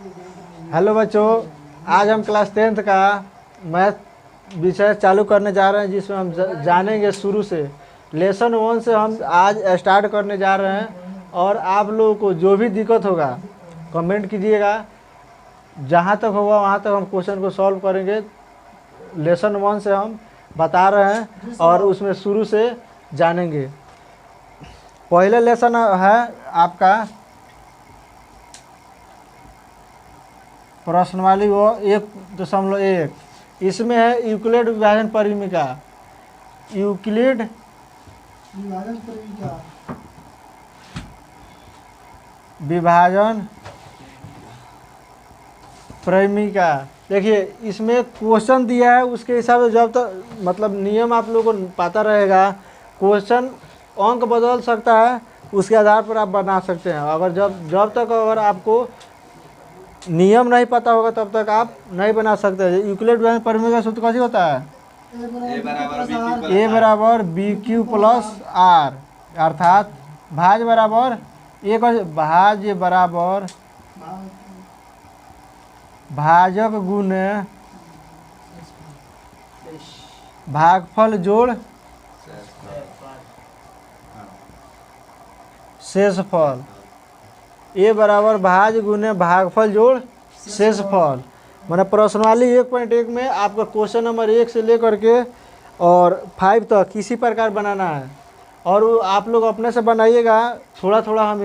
Hello बच्चों, आज हम क्लास 10th का मैथ विषय चालू करने जा रहे हैं, जिसमें हम जानेंगे शुरू से। लेसन 1 से हम आज स्टार्ट करने जा रहे हैं। और आप लोगों को जो भी दिक्कत होगा कमेंट कीजिएगा, जहाँ तक होगा वहाँ तक हम क्वेश्चन को सॉल्व करेंगे। लेसन 1 से हम बता रहे हैं और उसमें शुरू से जानेंगे। पहले लेसन है आपका प्रश्नावली वो 1.1। इसमें है यूक्लिड विभाजन परिमिका। यूक्लिड विभाजन परिमिका। देखिए, इसमें क्वेश्चन दिया है, उसके हिसाब से जब तक मतलब नियम आप लोगों को पता रहेगा, क्वेश्चन अंक बदल सकता है, उसके आधार पर आप बना सकते हैं। अगर जब तक अगर आपको नियम नहीं पता होगा तब तक आप नहीं बना सकते। यूक्लिड विभाजन परिमिका सूत्र कैसे होता है? ए बराबर बी क्यू प्लस आर, अर्थात भाज्य बराबर भाज्य बराबर भाजक गुने भागफल जोड़ शेषफल। ए बराबर भाज्य गुने भागफल जोड़ शेषफल। मैंने प्रश्नावली 1.1 में आपका क्वेश्चन नंबर 1 से लेकर के और 5 तक किसी प्रकार बनाना है। और वो आप लोग अपने से बनाइएगा। थोड़ा थोड़ा हम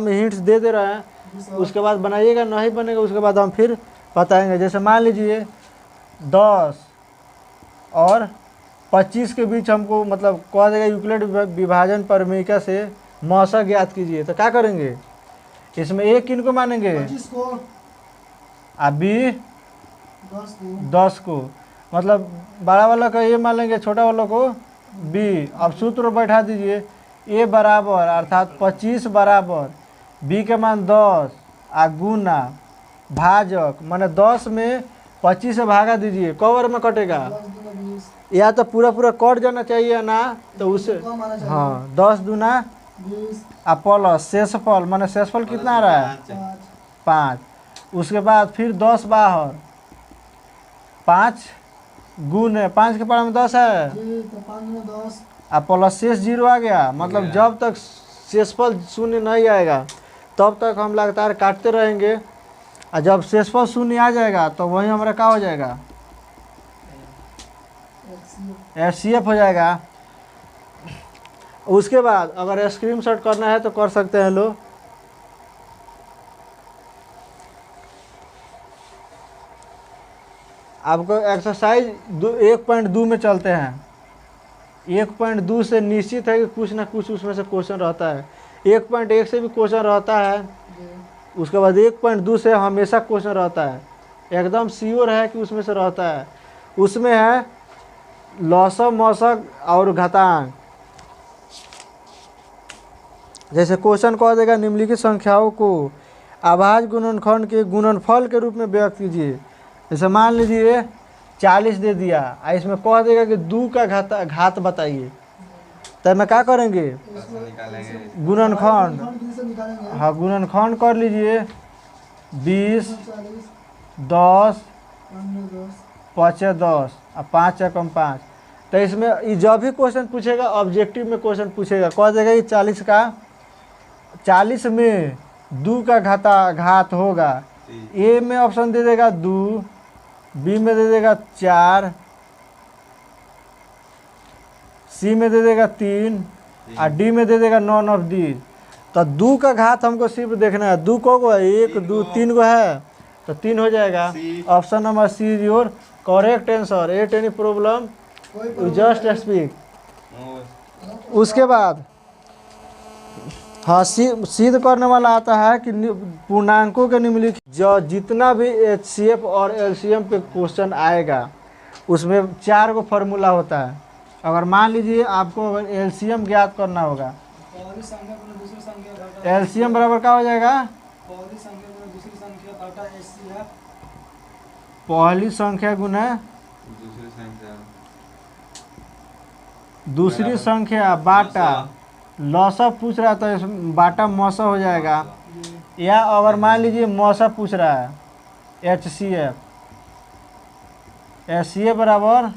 हिंट्स दे रहे हैं। उसके बाद बनाइएगा, नहीं बनेगा उसके बाद हम फिर बताएंगे। जैसे मान लीजिए 10 और 25 के बीच हमको मतलब कह देगा यूक्लिड विभाजन परिमिका से मौसा ज्ञात कीजिए, तो क्या करेंगे? इसमें ए किन को मानेंगे? 25 को, बी 10 को। मतलब बड़ा वाला का ए मान लेंगे, छोटा वाला को बी। अब सूत्र बैठा दीजिए, ए बराबर अर्थात 25 बराबर बी के मान 10 गुना भाजक, माने 10 में 25 से भागा दीजिए, कवर में कटेगा या तो पूरा कट जाना चाहिए ना, तो उससे हाँ 10 दूना 20 प्लस शेषफल, माने शेषफल कितना आ रहा है? 5। उसके बाद फिर 10 बाहर 5 गुने 5 के पावर में 10 है, तो 5 में 10 प्लस शेष 0 आ गया। मतलब जब तक शेषफल शून्य नहीं आएगा तब तक हम लगातार काटते रहेंगे। और जब शेषफल शून्य आ जाएगा तो वही हमारा क्या हो जाएगा? एचसीएफ हो जाएगा। उसके बाद अगर स्क्रीनशॉट करना है तो कर सकते हैं लोग। आपको एक्सरसाइज 1.2 में चलते हैं। 1.2 से निश्चित है कि कुछ ना कुछ उसमें से क्वेश्चन रहता है। 1.1 से भी क्वेश्चन रहता है। उसके बाद 1.2 से हमेशा क्वेश्चन रहता है, एकदम श्योर है कि उसमें से रहता है। उसमें है लौसक मौसक और घातांक। जैसे क्वेश्चन कह देगा निम्नलिखित संख्याओं को अभाज्य गुणनखंड के गुणनफल के रूप में व्यक्त कीजिए। जैसे मान लीजिए 40 दे दिया, इसमें कह देगा कि 2 का घात बताइए, तो मैं क्या करेंगे? गुणनखंड, हाँ गुणनखंड कर लीजिए। 20 10 5 10 और 5 एकम 5। तो इसमें जब भी क्वेश्चन पूछेगा, ऑब्जेक्टिव में क्वेश्चन पूछेगा, कह देगा कि 40 में 2 का घात होगा। ए में ऑप्शन दे देगा 2, बी में दे देगा 4, सी में दे देगा 3 और डी में दे देगा नॉन ऑफ दीज। तो 2 का घात हमको सिर्फ देखना है। 2 को 1 2 3 को है तो 3 हो जाएगा। Option number C is your correct answer. At any problem you just speak. उसके बाद हाँ सिद्ध करने वाला आता है कि पूर्णांकों के निम्नलिखित जो जितना भी एचसीएफ और एलसीएम पे क्वेश्चन आएगा उसमें 4 गो फार्मूला होता है। अगर मान लीजिए आपको अगर एलसीएम ज्ञात करना होगा, एलसीएम बराबर क्या हो जाएगा? पहली संख्या गुना दूसरी संख्या बाटा। लौसक पूछ रहा था, इसमें बाटा मौसा हो जाएगा। या अगर मान लीजिए मौसा पूछ रहा है HCF, HCF बराबर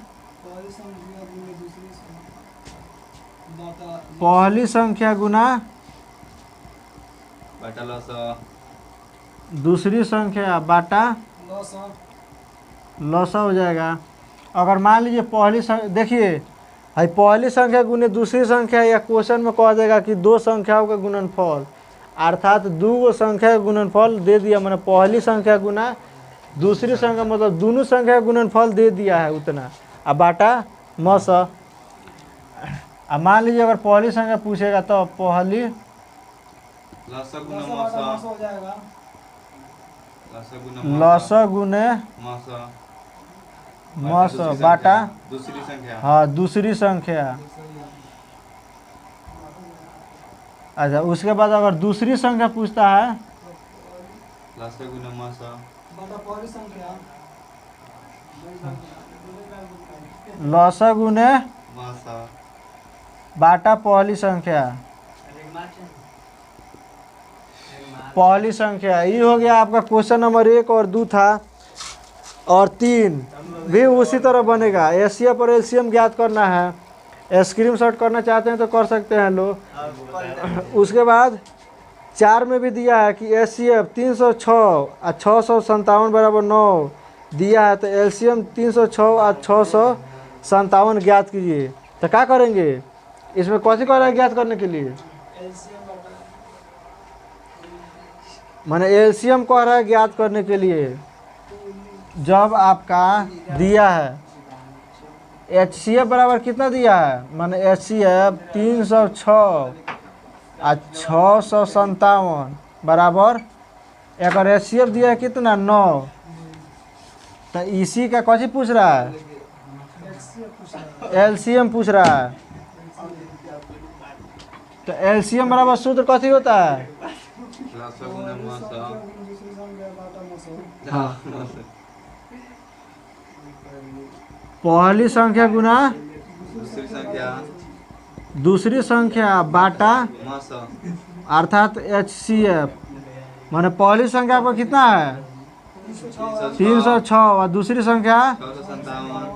पहली संख्या गुना बटा लसा दूसरी संख्या बाटा लसा हो जाएगा। अगर मान लीजिए पहली संख्या, देखिए भाई पहली संख्या गुने दूसरी संख्या, या क्वेश्चन में कहा जाएगा कि दो संख्याओं का गुणनफल, अर्थात दो संख्या का गुणनफल दे दिया, मैंने पहली संख्या गुना दूसरी संख्या, मतलब दोनों संख्या का गुणनफल दे दिया है उतना, अब बाटा मस। अब मान लीजिए अगर पहली संख्या पूछेगा तो पहली लसा गुना मसा हो जाएगा। लसा लस गुना गुने मसा मस बाटा, दूसरी संख्या हाँ दूसरी संख्या। अच्छा उसके बाद अगर दूसरी संख्या पूछता है लसा गुना मसा बटा पहली संख्या लस गुने मसा बाटा पहली संख्या, पहली संख्या। ये हो गया आपका क्वेश्चन नंबर 1 और 2 था, और 3 भी उसी तरह बनेगा। HCF और LCM ज्ञात करना है, स्क्रीनशॉट करना चाहते हैं तो कर सकते हैं लोग। उसके बाद 4 में भी दिया है कि HCF 306 और 657 बराबर 9 दिया है, तो LCM 306 और 657 ज्ञात कीजिए। तो क्या करेंगे, इसमें कौन सी कह रहा है ज्ञात करने के लिए, माने LCM कह रहा है ज्ञात करने के लिए। जब आपका दिया है HCF बराबर कितना दिया है, माने HCF 306 और 657 बराबर, अगर HCF दिया है कितना 9, तो इसी का कौन सी पूछ रहा है, LCM पूछ रहा है। तो LCM बराबर सूत्र कथी होता है, लसा गुना मसा दूसरी संख्या बाटा मसा। हाँ पहली संख्या गुना दूसरी संख्या दूसरी संख्या बाटा, मसा अर्थात HCF, माने पहली संख्या आपका कितना है 306 और दूसरी संख्या 657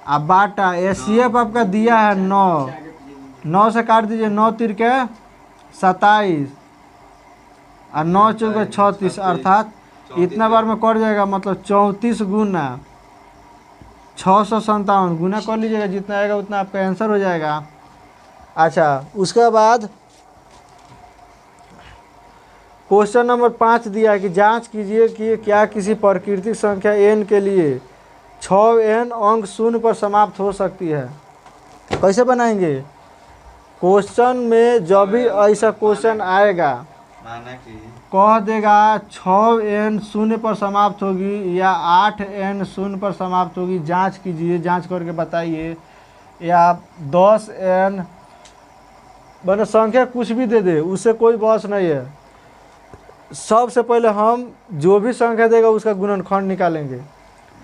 अब बाटा HCF आपका दिया है 9 से काट दीजिए, 9 तिरके 27 और 9 चौके 36, अर्थात इतना बार में कट जाएगा, मतलब 34 गुना 657 गुना कर लीजिएगा, जितना आएगा उतना आपका आंसर हो जाएगा। अच्छा उसके बाद क्वेश्चन नंबर 5 दिया है कि जांच कीजिए कि क्या किसी प्राकृतिक संख्या n के लिए 6n अंक शून्य पर समाप्त हो सकती है। कैसे बनाएंगे, क्वेश्चन में जब भी ऐसा क्वेश्चन आएगा माना कि कह देगा 6n शून्य पर समाप्त होगी या 8n शून्य पर समाप्त होगी, जांच कीजिए, जांच करके बताइए, या 10n, मैंने संख्या कुछ भी दे दे उससे कोई बहस नहीं है। सबसे पहले हम जो भी संख्या देगा उसका गुणनखंड निकालेंगे,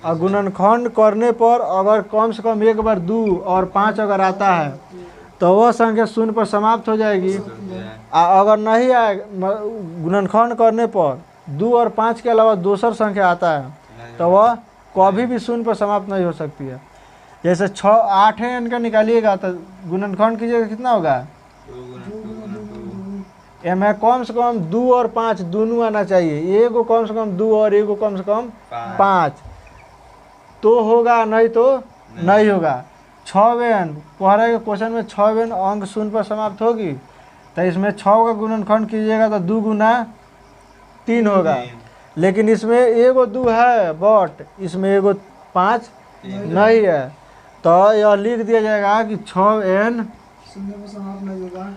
और गुणनखंड करने पर अगर कम से कम एक बार 2 और 5 अगर आता है तो वह संख्या शून्य पर समाप्त हो जाएगी। अगर नहीं आए गुणनखंड करने पर 2 और 5 के अलावा दूसर संख्या आता है तो वह कभी भी शून्य पर समाप्त नहीं हो सकती है। जैसे 8n का निकालिएगा तो गुणनखंड कीजिएगा कितना होगा, में कम से कम 2 और 5 दोनों आना चाहिए, एगो कम से कम 2 और एगो कम से कम 5 तो होगा, नहीं तो नहीं होगा। 6n पहले के क्वेश्चन में 6n अंक शून्य पर समाप्त होगी, तो इसमें 6 का गुणनखंड कीजिएगा तो 2 गुना 3 होगा, लेकिन इसमें एगो 2 है बट इसमें एगो 5 नहीं है, तो यह लिख दिया जाएगा कि 6n शून्य पर समाप्त नहीं होगा,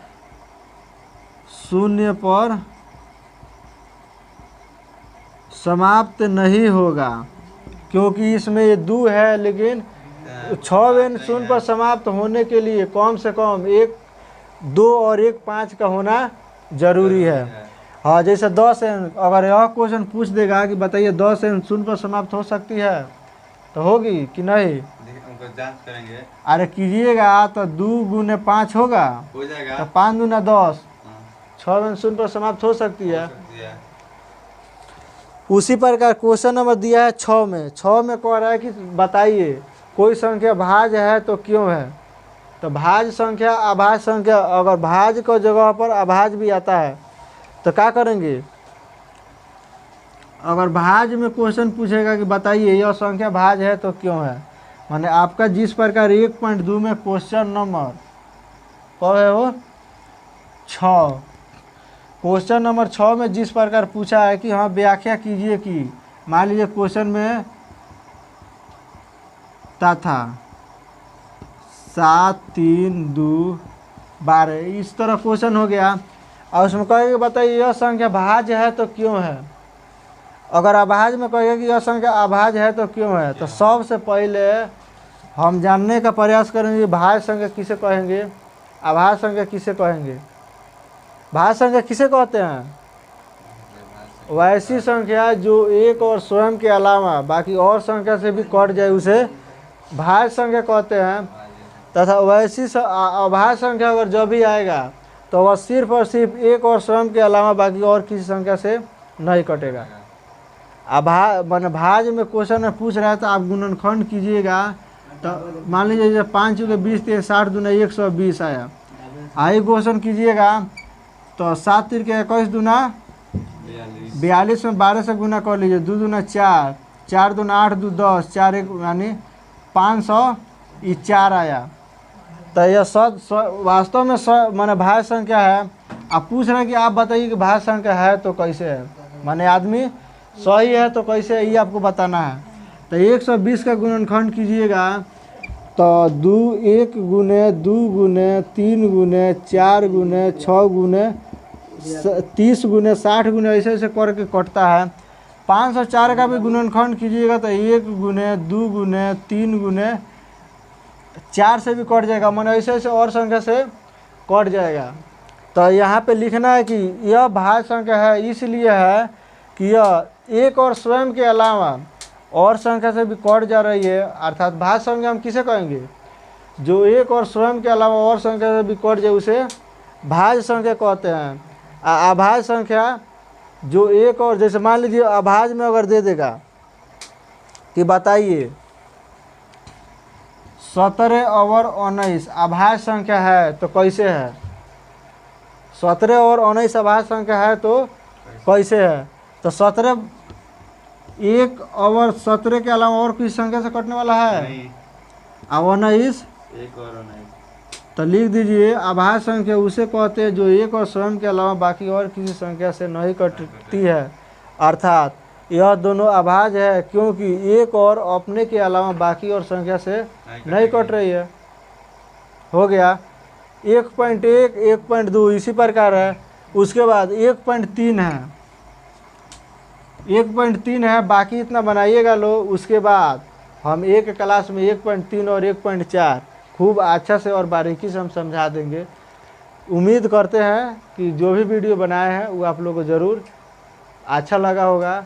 शून्य पर समाप्त नहीं होगा, क्योंकि इसमें ये 2 है, लेकिन 6n शून्य पर समाप्त होने के लिए कम से कम 2 और 5 का होना जरूरी है। हाँ जैसे 10n, अगर यह क्वेश्चन पूछ देगा कि बताइए 10n शून्य पर समाप्त हो सकती है तो होगी कि नहीं, उनको जांच करेंगे। अरे कीजिएगा तो 2 गुने 5 होगा, हो जाएगा तो 5 गुना 10, हाँ, 6n शून्य पर समाप्त हो सकती है। सकती है। उसी प्रकार क्वेश्चन नंबर दिया है 6 में। 6 में कह रहा है कि बताइए कोई संख्या भाज्य है तो क्यों है। तो भाज्य संख्या अभाज्य संख्या, अगर भाज्य को जगह पर अभाज्य भी आता है तो क्या करेंगे। अगर भाज्य में क्वेश्चन पूछेगा कि बताइए यह संख्या भाज्य है तो क्यों है, माने आपका जिस प्रकार 1.2 में क्वेश्चन नंबर कौन है वो 6, क्वेश्चन नंबर 6 में जिस प्रकार पूछा है कि हाँ व्याख्या कीजिए कि मान लीजिए क्वेश्चन में था 7 3 2 12, इस तरह क्वेश्चन हो गया और उसमें कहेगा बताइए यह संख्या भाज्य है तो क्यों है। अगर अभाज्य में कहेगा कि यह संख्या अभाज्य है तो क्यों है, तो सबसे पहले हम जानने का प्रयास करेंगे भाज्य संख्या किसे कहेंगे, अभाज्य संख्या किसे कहेंगे। भाज्य संख्या किसे कहते हैं, वैसी संख्या जो एक और स्वयं के अलावा बाकी और संख्या से भी कट जाए उसे भाज्य संख्या कहते हैं। तथा वैसी अभाज्य संख्या अगर जब भी आएगा तो वह सिर्फ और सिर्फ एक और स्वयं के अलावा बाकी और किसी संख्या से नहीं कटेगा। मान भाज्य में क्वेश्चन में पूछ रहा है तो आप गुणनखंड कीजिएगा। तो मान लीजिए जब 5 के 20 थे 60 दूना 120 आया, आई क्वेश्चन कीजिएगा तो 7 3 के 21 दूना 42 में 12 से गुना कर लीजिए, 2 दूना 4, 4 दूना 8, 2 10, 4 1 यानी 504 आया। तो यह वास्तव में माने भाज्य संख्या है। आप पूछ रहे हैं कि आप बताइए कि भाज्य संख्या है तो कैसे है, माने आदमी सही है तो कैसे है ये आपको बताना है। तो 120 का गुणनखंड कीजिएगा तो 1 गुने 2 गुने 3 गुने 4 गुने 6 गुने 30 गुने 60 गुने ऐसे ऐसे करके कटता है। 504 का भी गुणनखंड कीजिएगा तो 1 गुने 2 गुने 3 गुने 4 से भी कट जाएगा, माने ऐसे ऐसे और संख्या से कट जाएगा। तो यहाँ पे लिखना है कि यह भाज्य संख्या है इसलिए है कि यह एक और स्वयं के अलावा और संख्या से भी कट जा रही है। अर्थात भाज्य संख्या हम किसे कहेंगे, जो एक और स्वयं के अलावा और संख्या से भी कट जाए उसे भाज्य संख्या कहते हैं। अभाज्य संख्या जो एक और, जैसे मान लीजिए अभाज्य में अगर दे देगा कि बताइए 17 और 19 अभाज्य संख्या है तो कैसे है, 17 और 19 अभाज्य संख्या है तो कैसे है। तो 17 1 और 17 के अलावा और किसी संख्या से कटने वाला है नहीं, और 19 एक और नहीं। तो लिख दीजिए अभाज्य संख्या उसे कहते हैं जो एक और स्वयं के अलावा बाकी और किसी संख्या से नहीं कटती है। अर्थात यह दोनों अभाज्य है क्योंकि एक और अपने के अलावा बाकी और संख्या से नहीं कट रही है। हो गया 1.1 1.2 इसी प्रकार है। उसके बाद 1.3 है, 1.3 है, बाकी इतना बनाइएगा लो। उसके बाद हम एक क्लास में 1.3 और 1.4 खूब अच्छा से और बारीकी से हम समझा देंगे। उम्मीद करते हैं कि जो भी वीडियो बनाए हैं वो आप लोगों को ज़रूर अच्छा लगा होगा।